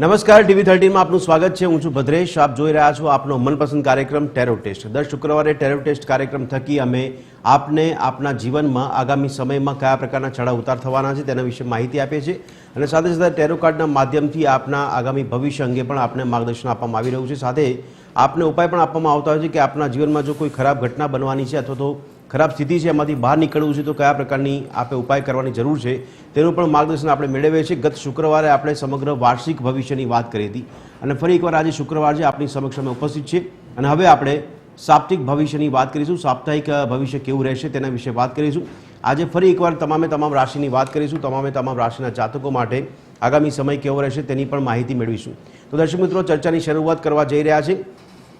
નમસ્કાર, ટીવી 13 માં આપનું સ્વાગત છે। હું છું ભદ્રેશ। આપ જોઈ રહ્યા છો આપનો મનપસંદ કાર્યક્રમ ટેરો ટેસ્ટ। દર શુક્રવારે ટેરો ટેસ્ટ કાર્યક્રમ થકી અમે આપને આપના જીવનમાં આગામી સમયમાં કયા પ્રકારના ચઢાવ ઉતાર થવાના છે તેના વિશે માહિતી આપીએ છીએ અને સાથે સાથે ટેરો કાર્ડના માધ્યમથી આપના આગામી ભવિષ્ય અંગે પણ આપને માર્ગદર્શન આપવામાં આવી રહ્યું છે। સાથે આપને ઉપાય પણ આપવામાં આવતા હોય છે કે આપના જીવનમાં જો કોઈ ખરાબ ઘટના બનવાની છે અથવા તો ખરાબ સ્થિતિ છે એમાંથી બહાર નીકળવું છે તો કયા પ્રકારની આપણે ઉપાય કરવાની જરૂર છે તેનું પણ માર્ગદર્શન આપણે મેળવીએ છીએ। ગત શુક્રવારે આપણે સમગ્ર વાર્ષિક ભવિષ્યની વાત કરી હતી અને ફરી એકવાર આજે શુક્રવાર છે આપની સમક્ષ અમે ઉપસ્થિત છીએ અને હવે આપણે સાપ્તાહિક ભવિષ્યની વાત કરીશું। સાપ્તાહિક ભવિષ્ય કેવું રહેશે તેના વિશે વાત કરીશું। આજે ફરી એકવાર તમામ રાશિની વાત કરીશું। તમામ રાશિના જાતકો માટે આગામી સમય કેવો રહેશે તેની પણ માહિતી મેળવીશું। તો દર્શક મિત્રો, ચર્ચાની શરૂઆત કરવા જઈ રહ્યા છે।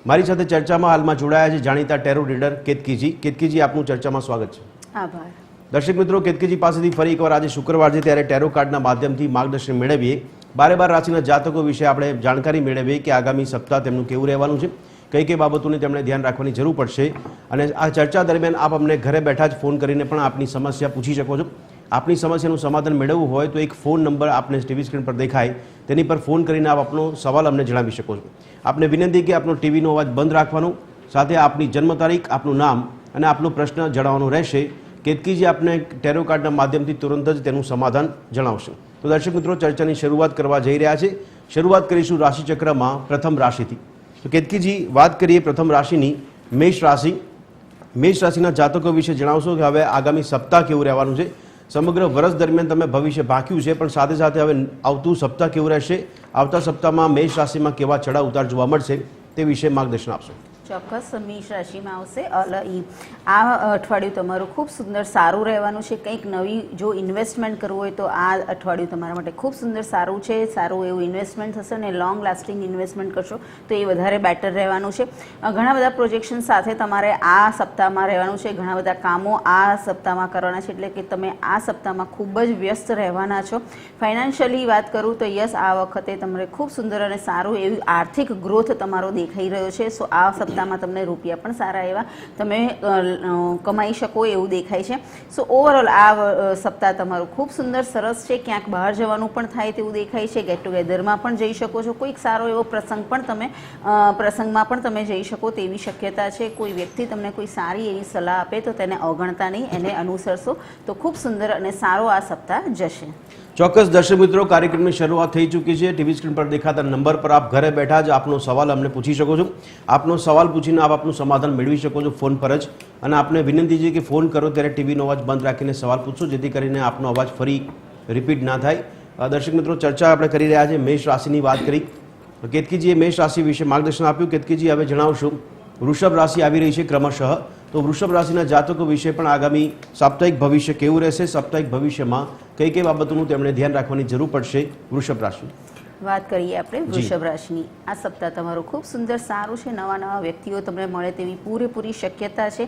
મારી સાથે ચર્ચામાં હાલમાં જોડાયા છે જાણીતા ટેરો રીડર કેતકીજી। કેતકીજી, આપનું ચર્ચામાં સ્વાગત છે। આભાર। દર્શક મિત્રો, કેતકીજી પાસેથી ફરી એકવાર આજે શુક્રવાર છે ત્યારે ટેરો કાર્ડના માધ્યમથી માર્ગદર્શન મેળવીએ। 12 રાશિના જાતકો વિશે આપણે જાણકારી મેળવીએ કે આગામી સપ્તાહ તેમનું કેવું રહેવાનું છે, કઈ કઈ બાબતોને તેમણે ધ્યાન રાખવાની જરૂર પડશે અને આ ચર્ચા દરમિયાન આપ અમને ઘરે બેઠા જ ફોન કરીને પણ આપની સમસ્યા પૂછી શકો છો। આપની સમસ્યાનું સમાધાન મેળવવું હોય તો એક ફોન નંબર આપને ટીવી સ્ક્રીન પર દેખાય તેની પર ફોન કરીને આપ આપનો સવાલ અમને જણાવી શકો છો। આપને વિનંતી કે આપનો ટીવીનો અવાજ બંધ રાખવાનો, સાથે આપની જન્મ તારીખ, આપનું નામ અને આપનો પ્રશ્ન જણાવવાનો રહેશે। કેતકીજી આપને ટેરો કાર્ડના માધ્યમથી તુરંત જ તેનું સમાધાન જણાવશે। તો દર્શક મિત્રો, ચર્ચાની શરૂઆત કરવા જઈ રહ્યા છે। શરૂઆત કરીશું રાશિચક્રમાં પ્રથમ રાશિથી। તો કેતકીજી, વાત કરીએ પ્રથમ રાશિની, મેષ રાશિ। મેષ રાશિના જાતકો વિશે જણાવશો કે હવે આગામી સપ્તાહ કેવું રહેવાનું છે? સમગ્ર વર્ષ દરમિયાન તમે ભવિષ્ય ભાંક્યું છે પણ સાથે સાથે હવે આવતું સપ્તાહ કેવું રહેશે? આવતા સપ્તાહમાં મેષ રાશિમાં કેવા ચઢાવ ઉતાર જોવા મળશે તે વિશે માર્ગદર્શન આપશો। ચોક્કસ મેષ રાશિમાં આવશે આ અઠવાડિયું તમારું ખૂબ સુંદર સારું રહેવાનું છે। કંઈક નવી જો ઇન્વેસ્ટમેન્ટ કરવું હોય તો આ અઠવાડિયું તમારા માટે ખૂબ સુંદર સારું છે। સારું એવું ઇન્વેસ્ટમેન્ટ થશે અને લોંગ લાસ્ટિંગ ઇન્વેસ્ટમેન્ટ કરશો તો એ વધારે બેટર રહેવાનું છે। ઘણા બધા પ્રોજેક્શન સાથે તમારે આ સપ્તાહમાં રહેવાનું છે। ઘણા બધા કામો આ સપ્તાહમાં કરવાના છે, એટલે કે તમે આ સપ્તાહમાં ખૂબ જ વ્યસ્ત રહેવાના છો। ફાઇનાન્શિયલી વાત કરું તો યસ, આ વખતે તમને ખૂબ સુંદર અને સારું એવી આર્થિક ગ્રોથ તમારો દેખાઈ રહ્યો છે। સો આ સપ્તાહમાં તમને રૂપિયા પણ સારા એવા તમે કમાઈ શકો એવું દેખાય છે। સો ઓવરઓલ આ સપ્તાહ તમારું ખૂબ સુંદર સરસ છે। ક્યાંક બહાર જવાનું પણ થાય તેવું દેખાય છે। ગેટ ટુગેધરમાં પણ જઈ શકો છો। કોઈક સારો એવો પ્રસંગમાં પણ તમે જઈ શકો તેવી શક્યતા છે। કોઈ વ્યક્તિ તમને કોઈ સારી એવી સલાહ આપે તો તેને અવગણતા નહીં, એને અનુસરશો તો ખૂબ સુંદર અને સારો આ સપ્તાહ જશે। ચોક્કસ દર્શક મિત્રો, કાર્યક્રમની શરૂઆત થઈ ચૂકી છે। ટીવી સ્ક્રીન પર દેખાતા નંબર પર આપ ઘરે બેઠા જ આપનો સવાલ અમને પૂછી શકો છો। આપનો સવાલ પૂછીને આપ આપનું સમાધાન મેળવી શકો છો ફોન પર જ। અને આપને વિનંતી છે કે ફોન કરો ત્યારે ટીવીનો અવાજ બંધ રાખીને સવાલ પૂછો, જેથી કરીને આપનો અવાજ ફરી રિપીટ ના થાય। દર્શક મિત્રો, ચર્ચા આપણે કરી રહ્યા છીએ, મેષ રાશિની વાત કરી। કેતકીજીએ મેષ રાશિ વિશે માર્ગદર્શન આપ્યું। કેતકીજી, હવે જણાવશું વૃષભ રાશિ આવી રહી છે ક્રમશઃ, તો વૃષભ રાશિના જાતકો વિશે પણ આગામી સાપ્તાહિક ભવિષ્ય કેવું રહેશે? સાપ્તાહિક ભવિષ્યમાં કઈ કઈ બાબતોનું તેમણે ધ્યાન રાખવાની જરૂર પડશે વૃષભ રાશિ? વાત કરીએ આપણે વૃષભ રાશિની। આ સપ્તાહ તમારું ખૂબ સુંદર સારું છે। નવા વ્યક્તિઓ તમને મળે તેવી પૂરેપૂરી શક્યતા છે।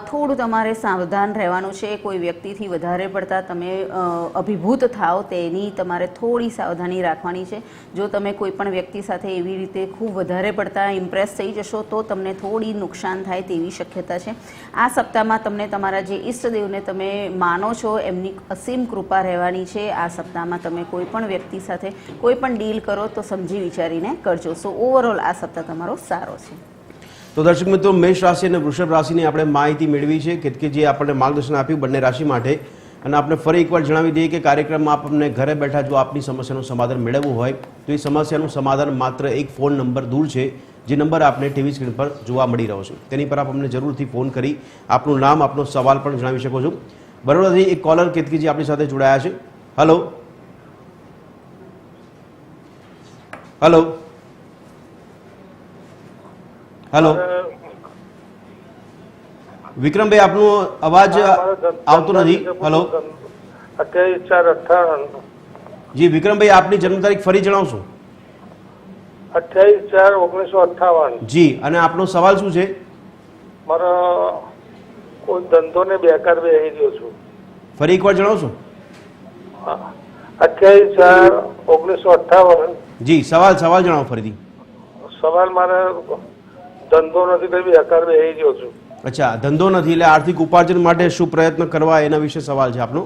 થોડું તમારે સાવધાન રહેવાનું છે। કોઈ વ્યક્તિથી વધારે પડતા તમે અભિભૂત થાઓ તેની તમારે થોડી સાવધાની રાખવાની છે। જો તમે કોઈ પણ વ્યક્તિ સાથે એવી રીતે ખૂબ વધારે પડતા ઇમ્પ્રેસ થઈ જશો તો તમને થોડી નુકસાન થાય તેવી શક્યતા છે। આ સપ્તાહમાં તમને તમારા જે ઈષ્ટદેવને તમે માનો છો એમની અસીમ કૃપા રહેવાની છે। આ સપ્તાહમાં તમે કોઈ પણ વ્યક્તિ સાથે કોઈ પણ ડીલ કરો તો સમજી વિચારીને કરજો। સો ઓવરઓલ આ સપ્તાહ તમારો સારો છે। તો દર્શક મિત્રો, મેષ રાશિ અને વૃષભ રાશિની આપણે માહિતી મેળવી છે। કેતકીજીએ આપણને માર્ગદર્શન આપ્યું બંને રાશિ માટે। અને આપણે ફરી એકવાર જણાવી દઈએ કે કાર્યક્રમમાં આપ અમને ઘરે બેઠા જો આપની સમસ્યાનું સમાધાન મેળવવું હોય તો એ સમસ્યાનું સમાધાન માત્ર એક ફોન નંબર દૂર છે, જે નંબર આપને ટીવી સ્ક્રીન પર જોવા મળી રહ્યો છે। તેની પર આપ અમને જરૂરથી ફોન કરી આપનું નામ, આપનો સવાલ પણ જણાવી શકો છો। બરોડાથી એક કોલર કેતકીજી આપણી સાથે જોડાયા છે। હલો હલો હલો વિક્રમભાઈ, આપનો અવાજ આવતો નથી। હલો 28/4/58। જી વિક્રમભાઈ, આપની જન્મ તારીખ ફરી જણાવશો? 28/4/1958। જી, અને આપનો સવાલ શું છે? મારો કોઈ ધંધો ને બેકાર બેસી ગયો છું। ફરી એકવાર જણાવશો? 28/4/1958। જી, સવાલ જણાવો ફરીથી। સવાલ, મારે ધંધો નથી, કઈ બેકાર બેસી ગયો છું। અચ્છા, ધંધો નથી એટલે આર્થિક ઉપાર્જન માટે શું પ્રયત્ન કરવા એના વિશે સવાલ છે આપનો।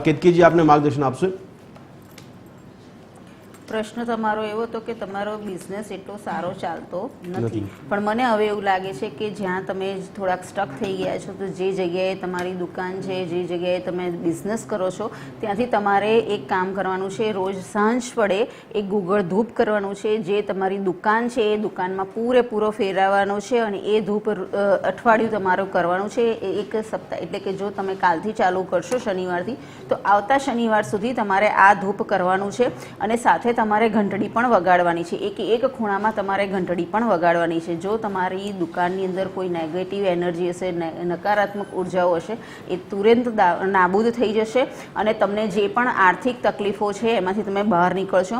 કેતકીજી આપને માર્ગદર્શન આપશે। પ્રશ્ન તમારો એવો હતો કે તમારો બિઝનેસ એટલો સારો ચાલતો નથી, નથી. પણ મને હવે એવું લાગે છે કે જ્યાં તમે થોડાક સ્ટક થઈ ગયા છો, તો જે જગ્યાએ તમારી દુકાન છે, જે જગ્યાએ તમે બિઝનેસ કરો છો, ત્યાંથી તમારે એક કામ કરવાનું છે. રોજ સાંજ પડે એક ગુગળ ધૂપ કરવાનું છે. જે તમારી દુકાન છે એ દુકાનમાં પૂરેપૂરો ફેરવવાનો છે અને એ ધૂપ અઠવાડિયું તમારું કરવાનું છે. એક સપ્તાહ એટલે કે જો તમે કાલથી ચાલુ કરશો શનિવારથી, તો આવતા શનિવાર સુધી તમારે આ ધૂપ કરવાનું છે. અને સાથે તમારે ઘંટડી પણ વગાડવાની છે. એક ખૂણામાં તમારે ઘંટડી પણ વગાડવાની છે. જો તમારી દુકાનની અંદર કોઈ નેગેટિવ એનર્જી હશે, નકારાત્મક ઉર્જાઓ હશે, એ તુરંત નાબૂદ થઈ જશે અને તમને જે પણ આર્થિક તકલીફો છે એમાંથી તમે બહાર નીકળશો.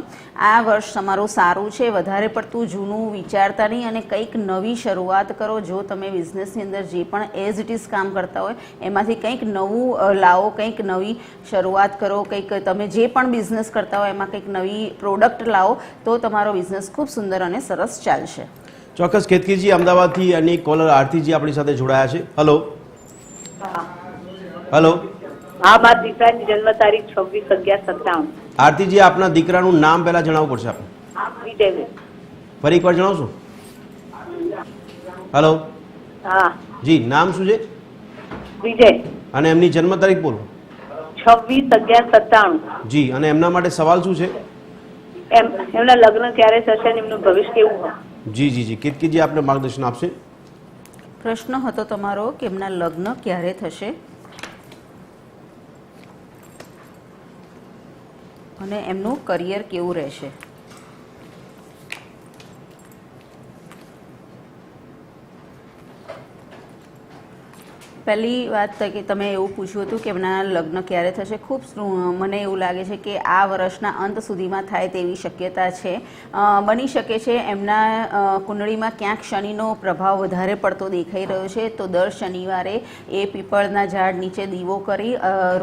આ વર્ષ તમારું સારું છે. વધારે પડતું જૂનું વિચારતા નહીં અને કંઈક નવી શરૂઆત કરો. જો તમે બિઝનેસની અંદર જે પણ એઝ ઇટ ઇઝ કામ કરતા હોય એમાંથી કંઈક નવું લાવો, કંઈક નવી શરૂઆત કરો. કંઈક તમે જે પણ બિઝનેસ કરતા હોય એમાં કંઈક નવી પ્રોડક્ટ લાવો, તો તમારો બિઝનેસ ખૂબ સુંદર અને સરસ ચાલશે. ચોક્કસ. કેતકીજી અમદાવાદથી અન્ય કોલર આરતીજી આપણી સાથે જોડાયા છે. Hello hello. હા, મારા દીકરાની જન્મ તારીખ 26/11/97. આરતીજી, આપના દીકરાનું નામ પહેલા જણાવવું પડશે આપણે. વિજય. ફરી એકવાર જણાવશો? હલો. હા, જી, નામ શું છે વિજય. અને એમની જન્મ તારીખ બોલો. 26/11/97. જી, અને એમના માટે સવાલ શું છે? એમના લગ્ન ક્યારે થશે અને એમનું ભવિષ્ય કેવું હોય? જી જી જી, કેતકીજી આપને માર્ગદર્શન આપશે. પ્રશ્ન હતો તમારો કે એમના લગ્ન ક્યારે થશે અને એમનું કરિયર કેવું રહેશે. પહેલી વાત કે તમે એવું પૂછ્યું હતું કે એમના લગ્ન ક્યારે થશે. ખૂબ મને એવું લાગે છે કે આ વર્ષના અંત સુધીમાં થાય તેવી શક્યતા છે. બની શકે છે એમના કુંડળીમાં ક્યાંક શનિનો પ્રભાવ વધારે પડતો દેખાઈ રહ્યો છે, તો દર શનિવારે એ પીપળના ઝાડ નીચે દીવો કરી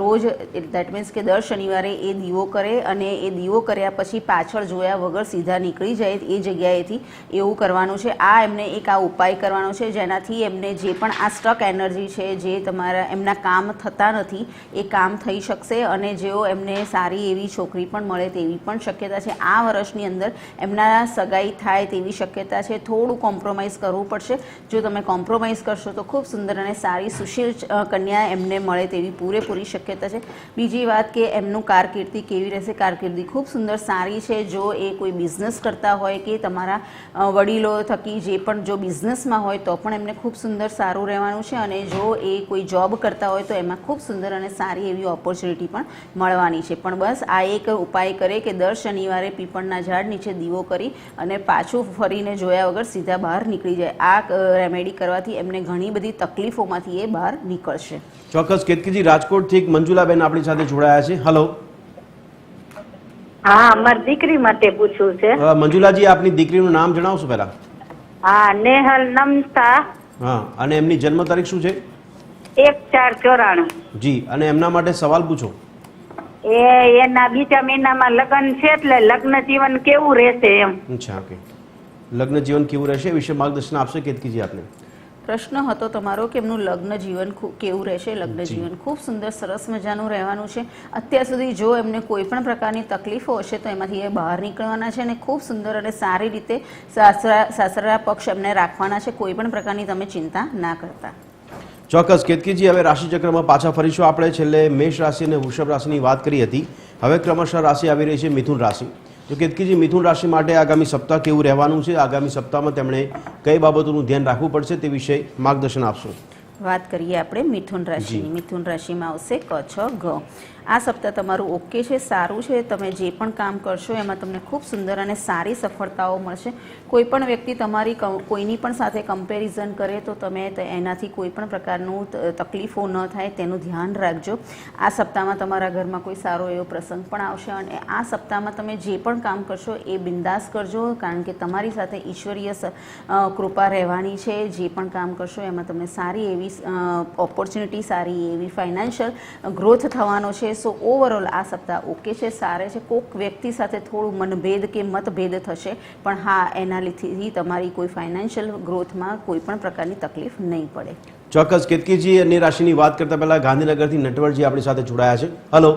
રોજ, દેટ મીન્સ કે દર શનિવારે એ દીવો કરે અને એ દીવો કર્યા પછી પાછળ જોયા વગર સીધા નીકળી જાય એ જગ્યાએથી, એવું કરવાનું છે. આ એમને એક આ ઉપાય કરવાનો છે જેનાથી એમને જે પણ આ સ્ટક એનર્જી છે, જે તમારા એમના કામ થતા નથી, એ કામ થઈ શકશે અને જેઓ એમને સારી એવી છોકરી પણ મળે તેવી પણ શક્યતા છે. આ વર્ષની અંદર એમના સગાઈ થાય તેવી શક્યતા છે. થોડું કોમ્પ્રોમાઇઝ કરવું પડશે. જો તમે કોમ્પ્રોમાઇઝ કરશો તો ખૂબ સુંદર અને સારી સુશીલ કન્યા એમને મળે તેવી પૂરેપૂરી શક્યતા છે. બીજી વાત કે એમનું કારકિર્દી કેવી રહેશે. કારકિર્દી ખૂબ સુંદર સારી છે. જો એ કોઈ બિઝનેસ કરતા હોય કે તમારા વડીલો થકી જે પણ જો બિઝનેસમાં હોય તો પણ એમને ખૂબ સુંદર સારું રહેવાનું છે. અને જો એ કોઈ જોબ કરતા હોય તો એમાં ખૂબ સુંદર અને સારી એવી ઓપોર્ચ્યુનિટી પણ મળવાની છે. પણ બસ આ એક ઉપાય કરે કે દર શનિવારે પીપળના ઝાડ નીચે દીવો કરી અને પાછું ફરીને જોયા વગર સીધા બહાર નીકળી જાય. આ રેમેડી કરવાથી એમને ઘણી બધી તકલીફોમાંથી એ બહાર નીકળશે. ચોક્કસ. કેતકીજી, રાજકોટથી એક મંજુલાબેન આપણી સાથે જોડાયા છે. હલો. હા, મારી દીકરી માટે પૂછવું છે. મંજુલાજી, આપની દીકરીનું નામ જણાવશો પહેલા? હા, નેહલ નમતા. હા, અને એમની જન્મ તારીખ શું છે? 1/4/94. જી, અને એમના માટે સવાલ પૂછો. એના બીજા મહિનામાં લગ્ન છે, એટલે લગ્ન જીવન કેવું રહેશે એમ. અચ્છા, ઓકે. લગ્ન જીવન કેવું રહેશે એ વિશે માર્ગદર્શન આપશે કેતકીજી આપને. પ્રશ્ન હતો તમારો કે એમનું લગ્ન જીવન કેવું રહેશે. લગ્ન જીવન ખૂબ સુંદર સરસ મજાનું રહેવાનું છે. અત્યાર સુધી જો એમને કોઈ પણ પ્રકારની તકલીફો હશે તો એમાંથી એ બહાર નીકળવાના છે અને ખૂબ સુંદર અને સારી રીતે સાસરા પક્ષ એમને રાખવાના છે. કોઈ પણ પ્રકારની તમે ચિંતા ના કરતા. ચોક્કસ. કેતકીજી, હવે રાશિચક્રમાં પાછા ફરીશું. આપણે છેલ્લે મેષ રાશિ અને વૃષભ રાશિની વાત કરી હતી. હવે ક્રમશઃ રાશિ આવી રહી છે મિથુન રાશિ. તો કેતકીજી, મિથુન રાશિ માટે આગામી સપ્તાહ કેવું રહેવાનું છે? આગામી સપ્તાહમાં તેમણે કઈ બાબતોનું ધ્યાન રાખવું પડશે તે વિશે માર્ગદર્શન આપશો. વાત કરીએ આપણે મિથુન રાશિની. મિથુન રાશિમાં આવશે ક, છ, ગ. આ સપ્તાહ તમારું ઓકે છે, સારું છે. તમે જે પણ કામ કરશો એમાં તમને ખૂબ સુંદર અને સારી સફળતાઓ મળશે. કોઈ પણ વ્યક્તિ તમારી કોઈની પણ સાથે કમ્પેરિઝન કરે તો તમે એનાથી કોઈ પણ પ્રકારનું તકલીફો ન થાય તેનું ધ્યાન રાખજો. આ સપ્તાહમાં તમારા ઘરમાં કોઈ સારો એવો પ્રસંગ પણ આવશે અને આ સપ્તાહમાં તમે જે પણ કામ કરશો એ બિંદાસ કરજો, કારણ કે તમારી સાથે ઈશ્વરીય કૃપા રહેવાની છે. જે પણ કામ કરશો એમાં તમને સારી એવી ઓપોર્ચ્યુનિટી, સારી એવી ફાઇનાન્શિયલ ગ્રોથ થવાનો છે. સો ઓવરઓલ આ સપ્તાહ ઓકે છે, સારે છે. કોઈક વ્યક્તિ સાથે થોડું મનભેદ કે મતભેદ થશે, પણ હા, એના લીધે તમારી કોઈ ફાઇનાન્શિયલ ગ્રોથમાં કોઈ પણ પ્રકારની તકલીફ નહીં પડે. ચોક્કસ. કેતકીજી, અન્ય રાશિની વાત કરતા પહેલા ગાંધીનગરથી નટવરજી આપણી સાથે જોડાયા છે. હલો.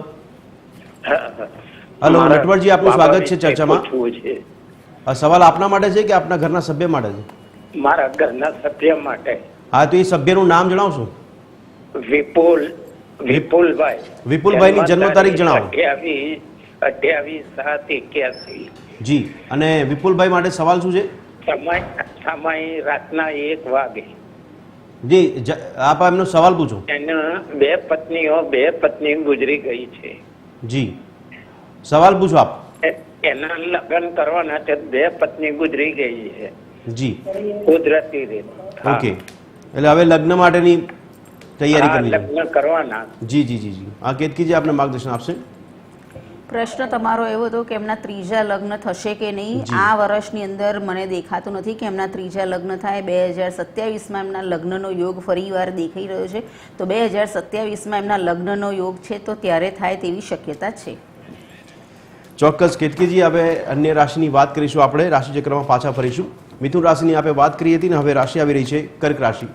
હલો મારા નટવરજી, આપનું બાબા સ્વાગત છે વિશે ચર્ચામાં. પૂછવું છે. આ સવાલ આપના માટે છે કે આપના ઘરના સભ્ય માટે છે? મારા ઘરના સભ્ય માટે. હા, તો એ સભ્યનું નામ જણાવશો? વિપુલભાઈ. વિપુલભાઈની જન્મ તારીખ જણાવો. 28/7/81. જી, અને વિપુલભાઈ માટે સવાલ શું છે? સમય રાતના 1 વાગે. જી, આપ એમનો સવાલ પૂછો. એના 2 પત્ની ગુજરી ગઈ છે. જી, સવાલ પૂછો આપ. એના લગ્ન કરવાના છે, 2 પત્ની ગુજરી ગઈ છે જી, કુદરતી રીતે. હા. ઓકે, એટલે હવે લગ્ન માટેની તૈયારી હા, કરવી છે. લગ્ન કરવાના. જી જી જી જી, આ કેતકીજી આપને માર્ગદર્શન આપશે. પ્રશ્ન તમારો એવો હતો કે એમના ત્રીજા લગ્ન થશે કે નહીં. જી. આ વર્ષની અંદર મને દેખાતું નથી કે એમના ત્રીજા લગ્ન થાય. 2027માં એમના લગ્નનો યોગ ફરીવાર દેખાઈ રહ્યો છે, તો 2027માં એમના લગ્નનો યોગ છે, તો ત્યારે થાય તેવી શક્યતા છે. ચોક્કસ કેતકીજી, હવે અન્ય રાશિની વાત કરીશું. આપણે રાશિચક્રમાં પાછા ફરીશું. મિથુન રાશિની આપણે વાત કરી હતી ને, હવે રાશિ આવી રહી છે કર્ક રાશિ.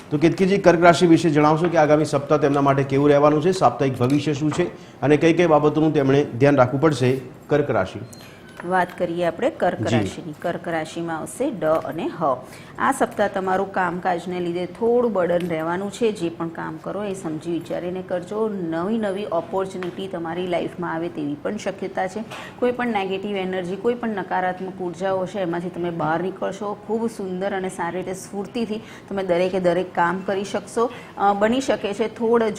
તો કેતકીજી, કર્ક રાશિ વિશે જણાવશો કે આગામી સપ્તાહ તેમના માટે કેવું રહેવાનું છે, સાપ્તાહિક ભવિષ્ય શું છે અને કઈ કઈ બાબતોનું તેમણે ધ્યાન રાખવું પડશે? કર્ક રાશિ વાત કરીએ આપણે કર્ક રાશિની. કર્ક રાશિમાં આવશે ડ અને હ. આ સપ્તાહ તમારું કામકાજને લીધે થોડું બર્ડન રહેવાનું છે. જે પણ કામ કરો એ સમજી વિચારીને કરજો. નવી ઓપોર્ચ્યુનિટી તમારી લાઈફમાં આવે તેવી પણ શક્યતા છે. કોઈ પણ નેગેટિવ એનર્જી, કોઈ પણ નકારાત્મક ઉર્જાઓ છે, એમાંથી તમે બહાર નીકળશો. ખૂબ સુંદર અને સારી રીતે સ્ફૂર્તિથી તમે દરેક કામ કરી શકશો. બની શકે છે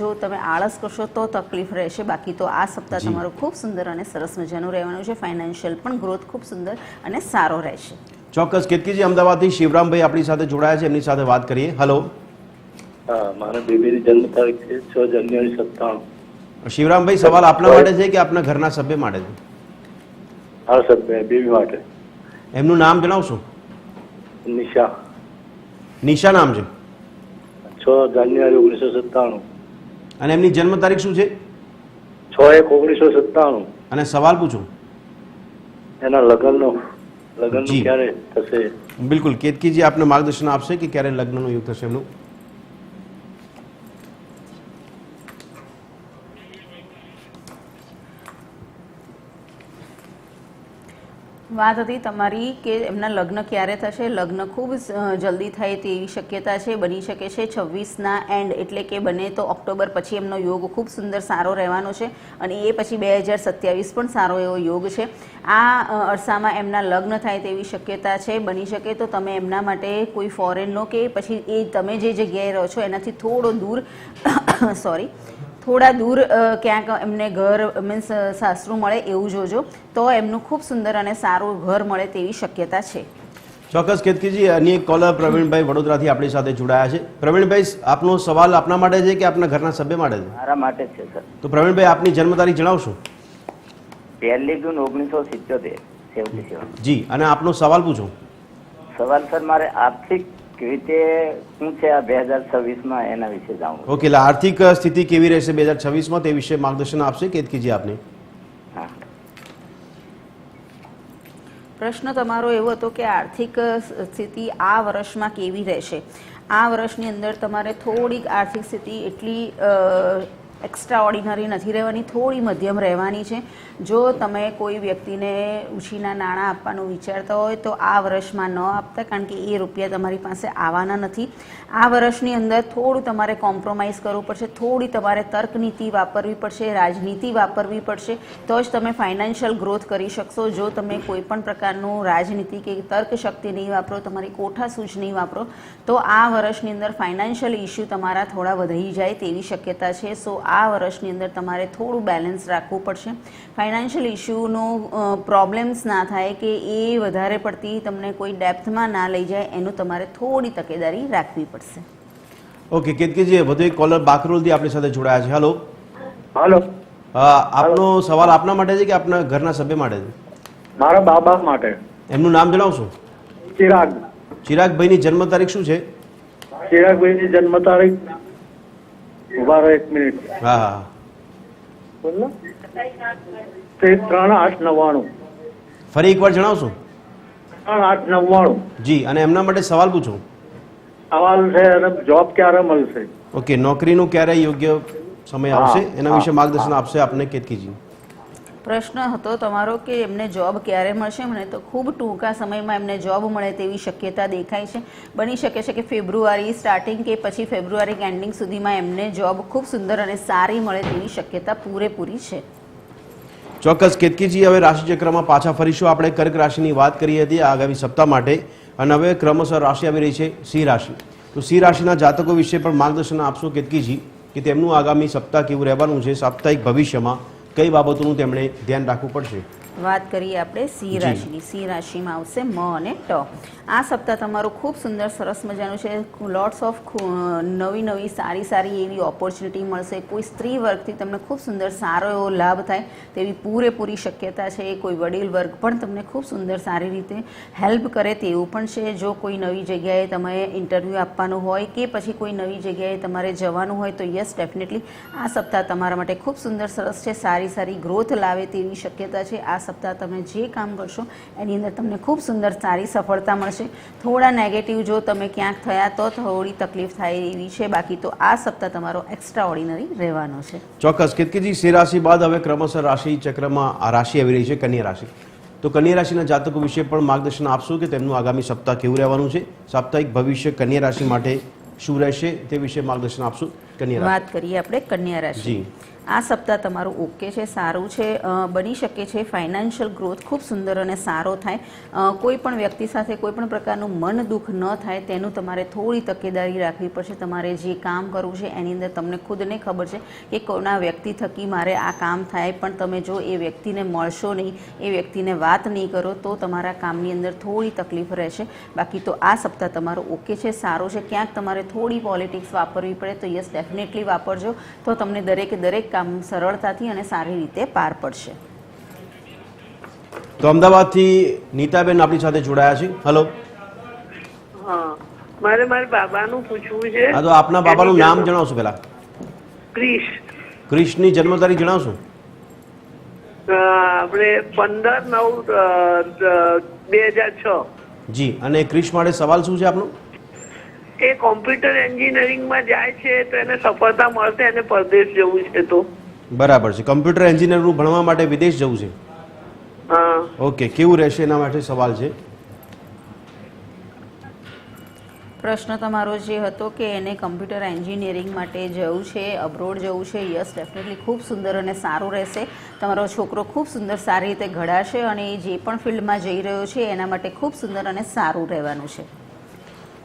જો તમે આળસ કરશો તો તકલીફ રહેશે. બાકી તો આ સપ્તાહ તમારું ખૂબ સુંદર અને સરસ મજાનું રહેવાનું છે. ફાઇનાન્શિયલ પણ ગ્રોથ ખૂબ સુંદર અને સારો રહેશે. ચોક્કસ. કેતકીજી, અમદાવાદથી શિવરામભાઈ આપણી સાથે જોડાયા છે, એમની સાથે વાત કરીએ. હલો. હા, મારા બેબીની જન્મ તારીખ છે 6 જાન્યુઆરી 97. શિવરામભાઈ, સવાલ આપના માટે છે કે આપના ઘરના સભ્ય માટે છે? હા સર, બેબી માટે. એમનું નામ જણાવશો? નિશા. નિશા નામ છે. 6 જાન્યુઆરી 1997. અને એમની જન્મ તારીખ શું છે? 6/1/1997. અને સવાલ પૂછો. એના લગ્ન જી. ક્યારે થશે? બિલકુલ, કેતકીજી આપને માર્ગદર્શન આપશે કે ક્યારે લગ્નનો યુગ થશે એમનું. વાત હતી તમારી કે એમના લગ્ન ક્યારે થશે. લગ્ન ખૂબ જલ્દી થાય તેવી શક્યતા છે. બની શકે છે 26ના એન્ડ, એટલે કે બને તો ઓક્ટોબર પછી એમનો યોગ ખૂબ સુંદર સારો રહેવાનો છે. અને એ પછી 2027 પણ સારો એવો યોગ છે. આ અરસામાં એમના લગ્ન થાય તેવી શક્યતા છે. બની શકે તો તમે એમના માટે કોઈ ફોરેનનો કે પછી એ તમે જે જગ્યાએ રહો છો એનાથી થોડો દૂર થોડા દૂર ક્યાંક એમને ઘર મીન્સ સાસરું મળે એવું જોજો, તો એમનું ખૂબ સુંદર અને સારું ઘર મળે તેવી શક્યતા છે. ચોક્કસ કેતકીજી, અન્ય એક કોલર પ્રવીણભાઈ વડોદરાથી આપણી સાથે જોડાયા છે. પ્રવીણભાઈ, આપનો સવાલ આપના માટે છે કે આપના ઘરના સભ્ય માટે છે? મારા માટે છે સર. તો પ્રવીણભાઈ, આપની જન્મ તારીખ જણાવશો? 1 જૂન 1977. 77. જી, અને આપનો સવાલ પૂછો. સવાલ સર, મારે આર્થિક રીતે શું છે આ 2026માં એના વિશે જાણવું. ઓકે, એટલે આર્થિક સ્થિતિ કેવી રહેશે 2026માં તે વિશે માર્ગદર્શન આપશે કેતકીજી આપને. હા. પ્રશ્ન તમારો એવો હતો કે આર્થિક સ્થિતિ આ વર્ષમાં કેવી રહેશે. આ વર્ષની અંદર તમારે થોડીક આર્થિક સ્થિતિ એટલી એક્સ્ટ્રા ઓર્ડિનરી નથી રહેવાની, થોડી મધ્યમ રહેવાની છે. જો તમે કોઈ વ્યક્તિને ઉછીના નાણાં આપવાનું વિચારતા હોય તો આ વર્ષમાં ન આપતા, કારણ કે એ રૂપિયા તમારી પાસે આવવાના નથી. આ વર્ષની અંદર થોડું તમારે કોમ્પ્રોમાઇઝ કરવું પડશે, થોડી તમારે તર્કનીતિ વાપરવી પડશે, રાજનીતિ વાપરવી પડશે, તો જ તમે ફાઇનાન્શિયલ ગ્રોથ કરી શકશો. જો તમે કોઈ પણ પ્રકારનું રાજનીતિ કે તર્ક શક્તિ નહીં વાપરો, તમારી કોઠાસૂઝ નહીં વાપરો, તો આ વર્ષની અંદર ફાઇનાન્શિયલ ઇસ્યુ તમારા થોડા વધી જાય તેવી શક્યતા છે. સો આ વર્ષની અંદર તમારે થોડું બેલેન્સ રાખવું પડશે. ફાઇનાન્શિયલ ઇસ્યુનો પ્રોબ્લેમ્સ ના થાય કે એ વધારે પડતી તમને કોઈ ડેપ્થમાં ના લઈ જાય, એનું તમારે થોડી તકેદારી રાખવી પડશે. ઓકે કેતકીજી, વધુ એક કોલર બાકરોલથી આપણી સાથે જોડાયા છે. હલો. હાલો. આપનો સવાલ આપના માટે છે કે આપના ઘરના સભ્ય માટે છે? મારા બાબા માટે. એમનું નામ જણાવશો? ચિરાગ. ચિરાગભાઈની જન્મ તારીખ શું છે? ચિરાગભાઈની જન્મ તારીખ, ઉભા રહો 1 મિનિટ. હા હા, બોલો. 3/8/99. ફરી એકવાર જણાવશો? 3/8/99. જી, અને એમના માટે સવાલ પૂછો. સવાલ છે જોબ ક્યારે મળશે? ઓકે, નોકરીનું ક્યારે યોગ્ય સમય આવશે એના વિશે માર્ગદર્શન આપશે આપને કેતકીજી. પ્રશ્ન હતો તમારો કે એમને જોબ ક્યારે મળશે. મને તો ખૂબ ટૂંકા સમયમાં એમને જોબ મળે તેવી શક્યતા દેખાય છે. બની શકે છે કે ફેબ્રુઆરી સ્ટાર્ટિંગ કે પછી ફેબ્રુઆરી એન્ડિંગ સુધીમાં એમને જોબ ખૂબ સુંદર અને સારી મળે તેવી શક્યતા પૂરેપૂરી છે. ચોક્કસ કેતકીજી, હવે રાશિચક્રમાં પાછા ફરીશું. આપણે કર્ક રાશિની વાત કરી હતી આગામી સપ્તાહ માટે, અને હવે ક્રમશઃ રાશિ આવી રહી છે સિંહ રાશિ. તો સિંહ રાશિના જાતકો વિશે પણ માર્ગદર્શન આપશો કેતકીજી કે તેમનું આગામી સપ્તાહ કેવું રહેવાનું છે, સાપ્તાહિક ભવિષ્યમાં કઈ બાબતોનું તેમણે ધ્યાન રાખવું પડશે. વાત કરીએ આપણે સિંહ રાશિની. સિંહ રાશિમાં આવશે મ અને ટ. આ સપ્તાહ તમારું ખૂબ સુંદર સરસ મજાનું છે. લોટ્સ ઓફ નવી સારી એવી ઓપોર્ચ્યુનિટી મળશે. કોઈ સ્ત્રી વર્ગથી તમને ખૂબ સુંદર સારો એવો લાભ થાય તેવી પૂરેપૂરી શક્યતા છે. કોઈ વડીલ વર્ગ પણ તમને ખૂબ સુંદર સારી રીતે હેલ્પ કરે તેવું પણ છે. જો કોઈ નવી જગ્યાએ તમારે ઇન્ટરવ્યૂ આપવાનું હોય કે પછી કોઈ નવી જગ્યાએ તમારે જવાનું હોય તો યસ ડેફિનેટલી આ સપ્તાહ તમારા માટે ખૂબ સુંદર સરસ છે. સારી ગ્રોથ લાવે તેવી શક્યતા છે. આ સપ્તાહ તમે જે કામ કરશો એની અંદર તમને ખૂબ સુંદર સારી સફળતા મળશે. થોડા નેગેટિવ જો તમે ક્યાંક થયા તો થોડી તકલીફ થાય એવી છે. બાકી તો આ સપ્તાહ તમારો એક્સ્ટ્રા ઓર્ડિનરી રહેવાનો છે. ચોક્કસ કેતકીજી, સિંહ રાશિ બાદ હવે ક્રમશઃ રાશિ ચક્રમાં આ રાશિ આવી રહી છે કન્યા રાશિ. તો કન્યા રાશિના જાતકો વિશે પણ માર્ગદર્શન આપશો કે તેમનું આગામી સપ્તાહ કેવું રહેવાનું છે, સાપ્તાહિક ભવિષ્ય કન્યા રાશિ માટે શું રહેશે તે વિશે માર્ગદર્શન આપશો. કન્યા વાત કરીએ આપણે કન્યા રાશિ. આ સપ્તાહ તમારું ઓકે છે, સારું છે. બની શકે છે ફાઇનાન્શિયલ ગ્રોથ ખૂબ સુંદર અને સારો થાય. કોઈ પણ વ્યક્તિ સાથે કોઈ પણ પ્રકારનું મન દુઃખ ન થાય તેનું તમારે થોડી તકેદારી રાખવી પડશે. તમારે જે કામ કરવું છે એની અંદર તમને ખુદને ખબર છે કે કોના વ્યક્તિ થકી મારે આ કામ થાય, પણ તમે જો એ વ્યક્તિને મળશો નહીં, એ વ્યક્તિને વાત નહીં કરો તો તમારા કામની અંદર થોડી તકલીફ રહેશે. બાકી તો આ સપ્તાહ તમારો ઓકે છે, સારો છે. ક્યાંક તમારે થોડી પોલિટિક્સ વાપરવી પડે તો યસ ડેફિનેટલી વાપરજો, તો તમને દરેક કામ સરળતાથી અને સારી રીતે પાર પડશે. તો અમદાવાદથી નીતાબેન આપણી સાથે જોડાયા છે. હલો. હા, મારે મારા બાબાનું પૂછવું છે. હા, તો આપના બાબાનું નામ જણાવશો પહેલા? ક્રિશ. ક્રિશની જન્મ તારીખ જણાવશો? આપણે 15/9/2006. જી. અને ક્રિશ માટે સવાલ શું છે આપનો? એ કોમ્પ્યુટર એન્જિનિયરિંગમાં જાય છે તો એને સફળતા મળશે, એને પરદેશ જવું છે તો. બરાબર છે. કમ્પ્યુટર એન્જિનિયરનું ભણવા માટે વિદેશ જવું છે. હા. ઓકે, કેવું રહેશે એના માટે સવાલ છે. પ્રશ્ન તમારો જે હતો કે એને કમ્પ્યુટર એન્જિનિયરિંગ માટે જવું છે, અબ્રોડ જવું છે. યસ ડેફિનેટલી ખૂબ સુંદર અને સારું રહેશે. તમારો છોકરો ખૂબ સુંદર સારી રીતે ઘડાશે અને એ જે પણ ફિલ્ડમાં જઈ રહ્યો છે એના માટે ખૂબ સુંદર અને સારું રહેવાનું છે.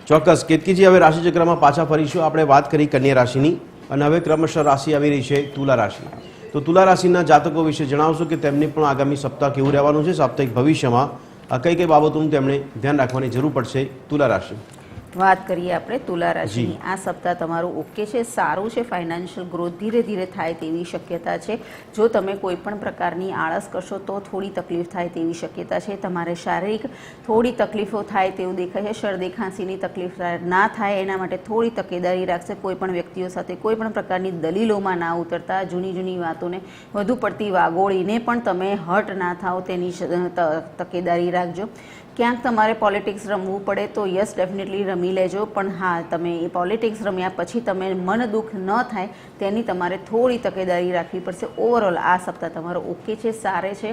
ચોક્કસ કેતકીજી, હવે રાશિચક્રમાં પાછા ફરીશું. આપણે વાત કરી કન્યા રાશિની અને હવે ક્રમશઃ રાશિ આવી રહી છે તુલા રાશિ. તો તુલા રાશિના જાતકો વિશે જણાવશો કે તેમને પણ આગામી સપ્તાહ કેવું રહેવાનું છે, સાપ્તાહિક ભવિષ્યમાં કઈ બાબતોનું તેમણે ધ્યાન રાખવાની જરૂર પડશે. તુલા રાશિ. વાત કરીએ આપણે તુલા રાશિની. આ સપ્તાહ તમારું ઓકે છે, સારું છે. ફાઇનાન્શિયલ ગ્રોથ ધીરે થાય તેવી શક્યતા છે. જો તમે કોઈ પણ પ્રકારની આળસ કરશો તો થોડી તકલીફ થાય તેવી શક્યતા છે. તમારે શારીરિક થોડી તકલીફો થાય તેવું દેખાય છે. શરદી ખાંસીની તકલીફ ના થાય એના માટે થોડી તકેદારી રાખશે. કોઈ પણ વ્યક્તિઓ સાથે કોઈ પણ પ્રકારની દલીલોમાં ના ઉતરતા. જૂની વાતોને વધુ પડતી વાગોળીને પણ તમે હર્ટ ના થાવ તેની તકેદારી રાખજો. ક્યાંક તમારે પોલિટિક્સ રમવું પડે તો યસ ડેફિનેટલી રમી લેજો, પણ હા, તમે એ પોલિટિક્સ રમ્યા પછી તમે મન દુઃખ ન થાય તેની તમારે થોડી તકેદારી રાખવી પડશે. ઓવરઓલ આ સપ્તાહ તમારો ઓકે છે, સારે છે.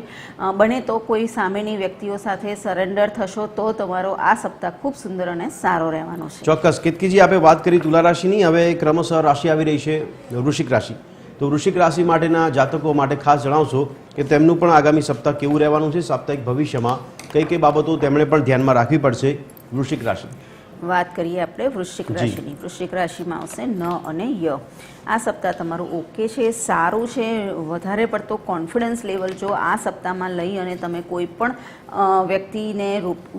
બને તો કોઈ સામેની વ્યક્તિઓ સાથે સરેન્ડર થશો તો તમારો આ સપ્તાહ ખૂબ સુંદર અને સારો રહેવાનો છે. ચોક્કસ કેતકીજી, આપણે વાત કરી તુલા રાશિની. હવે ક્રમશઃ રાશિ આવી રહી છે વૃશ્ચિક રાશિ. તો વૃશ્ચિક રાશિ માટેના જાતકો માટે ખાસ જણાવશો કે તેમનું પણ આગામી સપ્તાહ કેવું રહેવાનું છે, સાપ્તાહિક ભવિષ્યમાં કઈ બાબતો તેમણે પણ ધ્યાનમાં રાખવી પડશે. વૃશ્ચિક રાશિ. વાત કરીએ આપણે વૃશ્ચિક રાશિની. વૃશ્ચિક રાશિમાં આવશે ન અને ય. આ સપ્તાહ તમારું ઓકે છે, સારું છે. વધારે પડતો કોન્ફિડન્સ લેવલ જો આ સપ્તાહમાં લઈ અને તમે કોઈ પણ વ્યક્તિને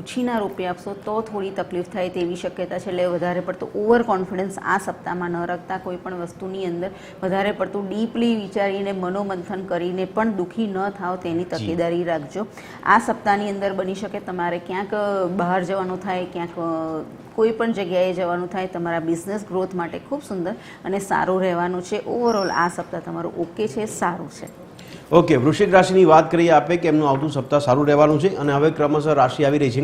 ઉછીના રૂપિયા આપશો તો થોડી તકલીફ થાય તેવી શક્યતા છે. એટલે વધારે પડતો ઓવર કોન્ફિડન્સ આ સપ્તાહમાં ન રાખતા. કોઈ પણ વસ્તુની અંદર વધારે પડતું ડીપલી વિચારીને મનોમંથન કરીને પણ દુઃખી ન થાવ તેની તકેદારી રાખજો. આ સપ્તાહની અંદર બની શકે તમારે ક્યાંક બહાર જવાનું થાય, ક્યાંક કોઈ પણ જગ્યાએ જવાનું થાય. તમારા બિઝનેસ ગ્રોથ માટે ખૂબ સુંદર અને સારું રહેવાનું છે. ઓવરઓલ આ સપ્તાહ તમારું ઓકે છે, સારું છે. ઓકે, વૃશ્ચિક રાશિની વાત કરીએ આપણે કે એમનું આવતું સપ્તાહ સારું રહેવાનું છે. અને હવે ક્રમશઃ રાશિ આવી રહી છે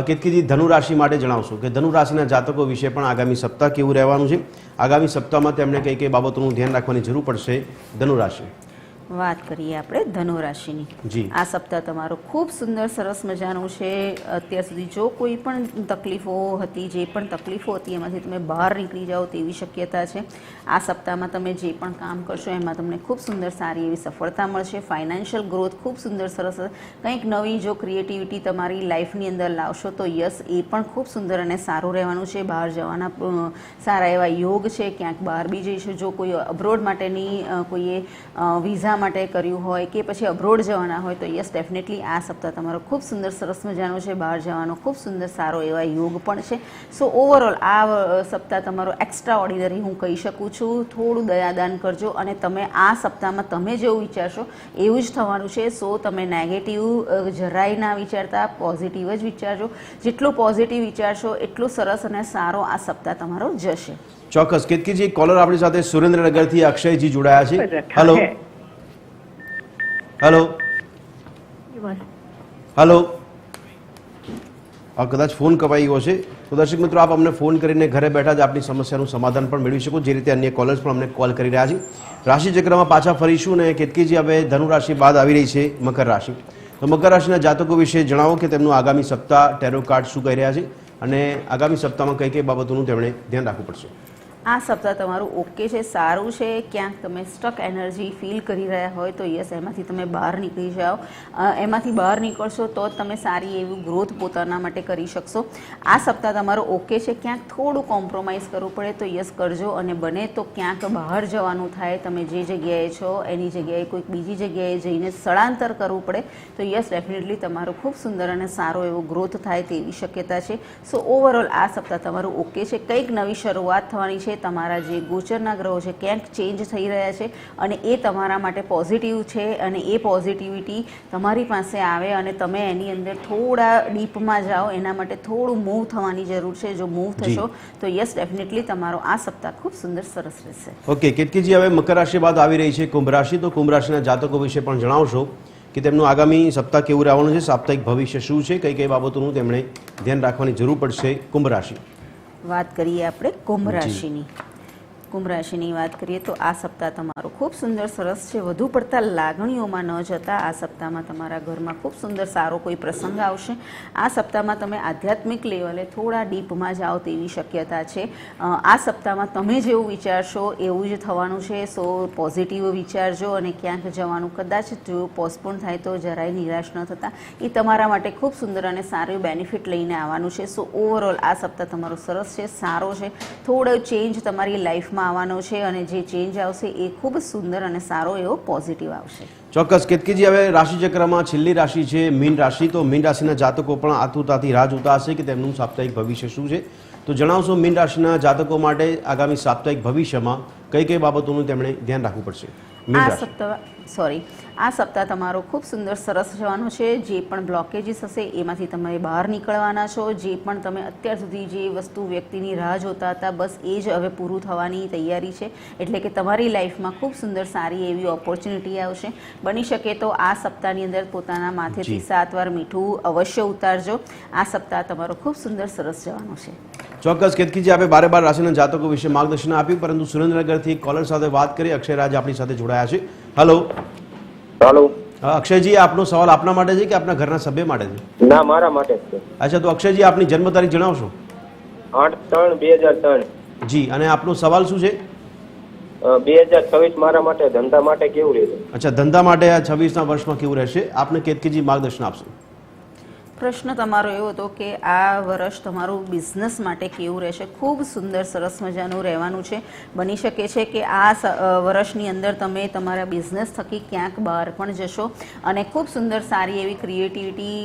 કેતકીજી ધનુ રાશિ માટે જણાવશો કે ધનુ રાશિના જાતકો વિશે પણ આગામી સપ્તાહ કેવું રહેવાનું છે, આગામી સપ્તાહમાં તેમણે કઈ બાબતોનું ધ્યાન રાખવાની જરૂર પડશે. ધનુ રાશિ. વાત કરીએ આપણે ધનુ રાશિની. જી. આ સપ્તાહ તમારો ખૂબ સુંદર સરસ મજાનું છે. અત્યાર સુધી જો કોઈ પણ તકલીફો હતી, જે પણ તકલીફો હતી એમાંથી તમે બહાર નીકળી જાઓ તેવી શક્યતા છે. આ સપ્તાહમાં તમે જે પણ કામ કરશો એમાં તમને ખૂબ સુંદર સારી એવી સફળતા મળશે. ફાઇનાન્શિયલ ગ્રોથ ખૂબ સુંદર સરસ. કંઈક નવી જો ક્રિએટિવિટી તમારી લાઈફની અંદર લાવશો તો યસ એ પણ ખૂબ સુંદર અને સારું રહેવાનું છે. બહાર જવાના સારા એવા યોગ છે. ક્યાંક બહાર બી જઈશું. જો કોઈ અબ્રોડ માટેની કોઈએ વિઝા માટે કર્યું હોય કે પછી અબ્રોડ જવાના હોય તો યસ ડેફિનેટલી આ સપ્તાહ તમારો ખૂબ સુંદર સરસ મજાનો છે. બહાર જવાનો ખૂબ સુંદર સારો એવા યોગ પણ છે. સો ઓવરઓલ આ સપ્તાહ તમારો એક્સ્ટ્રા ઓર્ડિનરી હું કહી શકું છું. થોડું દયાદાન કરજો અને તમે આ સપ્તાહમાં તમે જેવું વિચારશો એવું જ થવાનું છે. સો તમે નેગેટિવ જરાય ના વિચારતા, પોઝિટિવ જ વિચારજો. જેટલું પોઝિટિવ વિચારશો એટલું સરસ અને સારો આ સપ્તાહ તમારો જશે. ચોક્કસ. કેતકીજી, કોલર આપણી સાથે સુરેન્દ્રનગરથી અક્ષયજી જોડાયા છે. Hello hello hello. કદાચ ફોન કપાઈ ગયો છે. તો દર્શક મિત્રો, આપ અમને ફોન કરીને ઘરે બેઠા જ આપની સમસ્યાનું સમાધાન પણ મેળવી શકો, જે રીતે અન્ય કોલર્સ પણ અમને કોલ કરી રહ્યા છે. રાશિ ચક્રમાં પાછા ફરીશું ને કેતકીજી હવે ધનુ રાશિ બાદ આવી રહી છે મકર રાશિ. તો મકર રાશિના જાતકો વિશે જણાવો કે તેમનું આગામી સપ્તાહ ટેરો કાર્ડ શું કહી રહ્યા છે અને આગામી સપ્તાહમાં કઈ કઈ બાબતોનું તેમણે ધ્યાન રાખવું પડશે. આ સપ્તાહ તમારું ઓકે છે, સારું છે. ક્યાંક તમે સ્ટક એનર્જી ફીલ કરી રહ્યા હોય તો યસ એમાંથી તમે બહાર નીકળી જાઓ. એમાંથી બહાર નીકળશો તો જ તમે સારી એવી ગ્રોથ પોતાના માટે કરી શકશો. આ સપ્તાહ તમારો ઓકે છે. ક્યાંક થોડું કોમ્પ્રોમાઇઝ કરવું પડે તો યસ કરજો અને બને તો ક્યાંક બહાર જવાનું થાય, તમે જે જગ્યાએ છો એની જગ્યાએ કોઈક બીજી જગ્યાએ જઈને સ્થળાંતર કરવું પડે તો યસ ડેફિનેટલી તમારું ખૂબ સુંદર અને સારો એવો ગ્રોથ થાય તેવી શક્યતા છે. સો ઓવરઓલ આ સપ્તાહ તમારું ઓકે છે. કંઈક નવી શરૂઆત થવાની છે. તમારા જે ગોચરના ગ્રહો છે ક્યાંક ચેન્જ થઈ રહ્યા છે અને એ તમારા માટે પોઝિટિવ છે અને એ પોઝિટિવિટી તમારી પાસે આવે અને તમે એની અંદર થોડા ડીપમાં જાઓ. એના માટે થોડું મૂવ થવાની જરૂર છે. જો મૂવ થશો તો યસ ડેફિનેટલી તમારો આ સપ્તાહ ખૂબ સુંદર સરસ રહેશે. ઓકે કેતકીજી, હવે મકર રાશિ બાદ આવી રહી છે કુંભ રાશિ. તો કુંભ રાશિના જાતકો વિશે પણ જણાવશો કે તેમનું આગામી સપ્તાહ કેવું રહેવાનું છે, સાપ્તાહિક ભવિષ્ય શું છે, કઈ કઈ બાબતોનું તેમણે ધ્યાન રાખવાની જરૂર પડશે. કુંભ રાશિ વાત કરીએ આપણે કુંભ રાશિની. કુંભ રાશિની વાત કરીએ તો આ સપ્તાહ તમારો ખૂબ સુંદર સરસ છે. વધુ પડતા લાગણીઓમાં ન જતા આ સપ્તાહમાં તમારા ઘરમાં ખૂબ સુંદર સારો કોઈ પ્રસંગ આવશે. આ સપ્તાહમાં તમે આધ્યાત્મિક લેવલે થોડા ડીપમાં જાઓ તેવી શક્યતા છે. આ સપ્તાહમાં તમે જેવું વિચારશો એવું જ થવાનું છે. સો પોઝિટિવ વિચારજો અને ક્યાંક જવાનું કદાચ જો પોસ્ટપોન થાય તો જરાય નિરાશ ન થતા. એ તમારા માટે ખૂબ સુંદર અને સારું બેનિફિટ લઈને આવવાનું છે. સો ઓવરઓલ આ સપ્તાહ તમારો સરસ છે, સારો છે. થોડો ચેન્જ તમારી લાઈફમાં આવવાનો છે અને જે ચેન્જ આવશે એ ખૂબ સુંદર અને સારો એવો પોઝિટિવ આવશે. ચોક્કસ. કેતકીજી, હવે રાશિ ચક્રમાં છેલ્લી રાશિ છે મીન રાશિ. તો મીન રાશિના જાતકો પણ આતુરતાથી રાહ જોતા હશે કે તેમનું સાપ્તાહિક ભવિષ્ય શું છે. તો જણાવશો મીન રાશિના જાતકો માટે આગામી સાપ્તાહિક ભવિષ્યમાં કઈ કઈ બાબતોનું તેમણે ધ્યાન રાખવું પડશે. આ સપ્તાહ તમારો ખૂબ સુંદર સરસ જવાનો છે. જે પણ બ્લોકેજીસ હશે એમાંથી તમે બહાર નીકળવાના છો. જે પણ તમે અત્યાર સુધી જે વસ્તુ વ્યક્તિની રાહ જોતા હતા બસ એ જ હવે પૂરું થવાની તૈયારી છે. એટલે કે તમારી લાઈફમાં ખૂબ સુંદર સારી એવી ઓપોર્ચ્યુનિટી આવશે. બની શકે તો આ સપ્તાહની અંદર પોતાના માથેથી 7 વાર મીઠું અવશ્ય ઉતારજો. આ સપ્તાહ તમારો ખૂબ સુંદર સરસ જવાનો છે. ચોક્કસ. કેતકીજી, આપણે બારે રાશિના જાતકો વિશે માર્ગદર્શન આપ્યું, પરંતુ સુરેન્દ્રનગરથી કોલર સાથે વાત કરી અક્ષયરાજ આપણી સાથે જોડાયા છે. Hello hello. અક્ષયજી, આપનો સવાલ આપના માટે છે કે આપના ઘરના સભ્ય માટે છે? ના, મારા માટે જ છે. અચ્છા, તો અક્ષયજી આપની જન્મ તારીખ જણાવશો? 8/3/2003. જી. અને આપનો સવાલ શું છે? 2026 મારા માટે ધંધા માટે કેવું રહેશે? અચ્છા, ધંધા માટે આ 26ના વર્ષમાં કેવું રહેશે? આપને કેતકીજી માર્ગદર્શન આપશો. પ્રશ્ન તમારો એવો હતો કે આ વર્ષ તમારું બિઝનેસ માટે કેવું રહેશે. ખૂબ સુંદર સરસ મજાનું રહેવાનું છે. બની શકે છે કે આ વર્ષની અંદર તમે તમારા બિઝનેસ થકી ક્યાંક બહાર પણ જશો અને ખૂબ સુંદર સારી એવી ક્રિએટિવિટી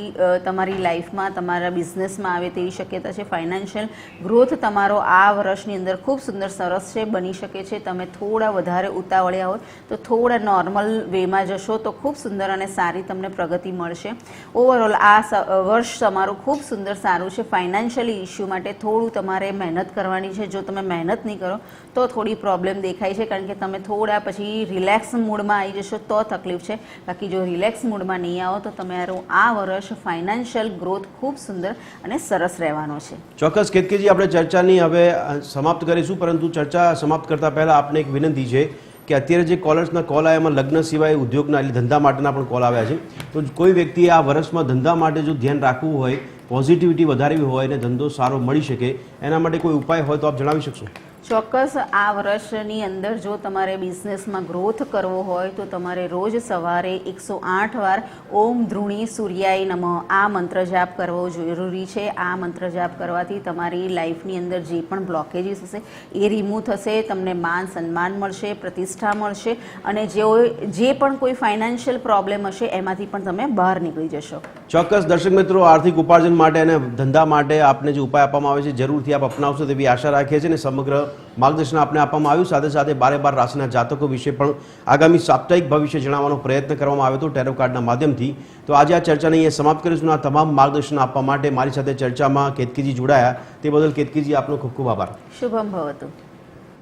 તમારી લાઈફમાં તમારા બિઝનેસમાં આવે તેવી શક્યતા છે. ફાઇનાન્શિયલ ગ્રોથ તમારો આ વર્ષની અંદર ખૂબ સુંદર સરસ છે. બની શકે છે તમે થોડા વધારે ઉતાવળ્યા હોય તો થોડા નોર્મલ વેમાં જશો તો ખૂબ સુંદર અને સારી તમને પ્રગતિ મળશે. ઓવરઓલ આ વર્ષ તમારું ખૂબ સુંદર સારું છે. ફાઇનાન્શિયલી ઇસ્યુ માટે થોડું તમારે મહેનત કરવાની છે. જો તમે મહેનત નહીં કરો તો થોડી પ્રોબ્લેમ દેખાય છે, કારણ કે તમે થોડા પછી રિલેક્સ મૂડમાં આવી જશો તો તકલીફ છે. બાકી જો રિલેક્સ મૂડમાં નહીં આવો તો તમારું આ વર્ષ ફાઇનાન્શિયલ ગ્રોથ ખૂબ સુંદર અને સરસ રહેવાનો છે. ચોક્કસ. કેતકીજી, આપણે ચર્ચાની હવે સમાપ્ત કરીશું, પરંતુ ચર્ચા સમાપ્ત કરતા પહેલા આપને એક વિનંતી છે કે અત્યારે જે કોલર્સના કોલ આવ્યા એમાં લગ્ન સિવાય ઉદ્યોગના એટલે ધંધા માટેના પણ કોલ આવ્યા છે. તો કોઈ વ્યક્તિએ આ વર્ષમાં ધંધા માટે જો ધ્યાન રાખવું હોય, પોઝિટિવિટી વધારવી હોય અને ધંધો સારો મળી શકે એના માટે કોઈ ઉપાય હોય તો આપ જણાવી શકશો? ચોક્કસ. આ વર્ષની અંદર જો તમારે બિઝનેસમાં ગ્રોથ કરવો હોય તો તમારે રોજ સવારે 108 વાર ઓમ ધ્રુણી સૂર્યાય નમઃ આ મંત્ર જાપ કરવો જરૂરી છે. આ મંત્ર જાપ કરવાથી તમારી લાઈફની અંદર જે પણ બ્લોકેજીસ હશે એ રિમૂવ થશે, તમને માન સન્માન મળશે, પ્રતિષ્ઠા મળશે અને જે પણ કોઈ ફાઇનાન્શિયલ પ્રોબ્લેમ હશે એમાંથી પણ તમે બહાર નીકળી જશો. ચોક્કસ દર્શક મિત્રો, આર્થિક ઉપાર્જન માટે અને ધંધા માટે આપને જે ઉપાય આપવામાં આવે છે જરૂરથી આપ અપનાવશો તેવી આશા રાખીએ છીએ અને સમગ્ર માર્ગદર્શન આપને આપવામાં આવ્યું. સાથે સાથે 12 રાશિના જાતકો વિશે પણ આગામી સાપ્તાહિક ભવિષ્ય જણાવવાનો પ્રયત્ન કરવામાં આવ્યો હતો ટેરો કાર્ડના માધ્યમથી. તો આજે આ ચર્ચાને અહીંયા સમાપ્ત કરીશું. આ તમામ માર્ગદર્શન આપવા માટે મારી સાથે ચર્ચામાં કેતકીજી જોડાયા તે બદલ કેતકીજી આપનો ખૂબ ખૂબ આભાર. શુભમ ભવતુ.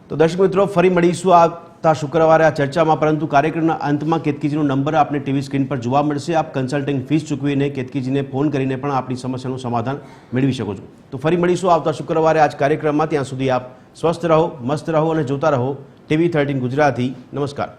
તો દર્શક મિત્રો, ફરી મળીશું આવતા શુક્રવારે આ ચર્ચામાં, પરંતુ કાર્યક્રમના અંતમાં કેતકીજીનો નંબર આપને ટીવી સ્ક્રીન પર જોવા મળશે. આપ કન્સલ્ટિંગ ફીસ ચૂકવીને કેતકીજીને ફોન કરીને પણ આપની સમસ્યાનું સમાધાન મેળવી શકો છો. તો ફરી મળીશું આવતા શુક્રવારે આ જ કાર્યક્રમમાં. ત્યાં સુધી આપ સ્વસ્થ રહો, મસ્ત રહો અને જોતા રહો TV13 ગુજરાતી. નમસ્કાર.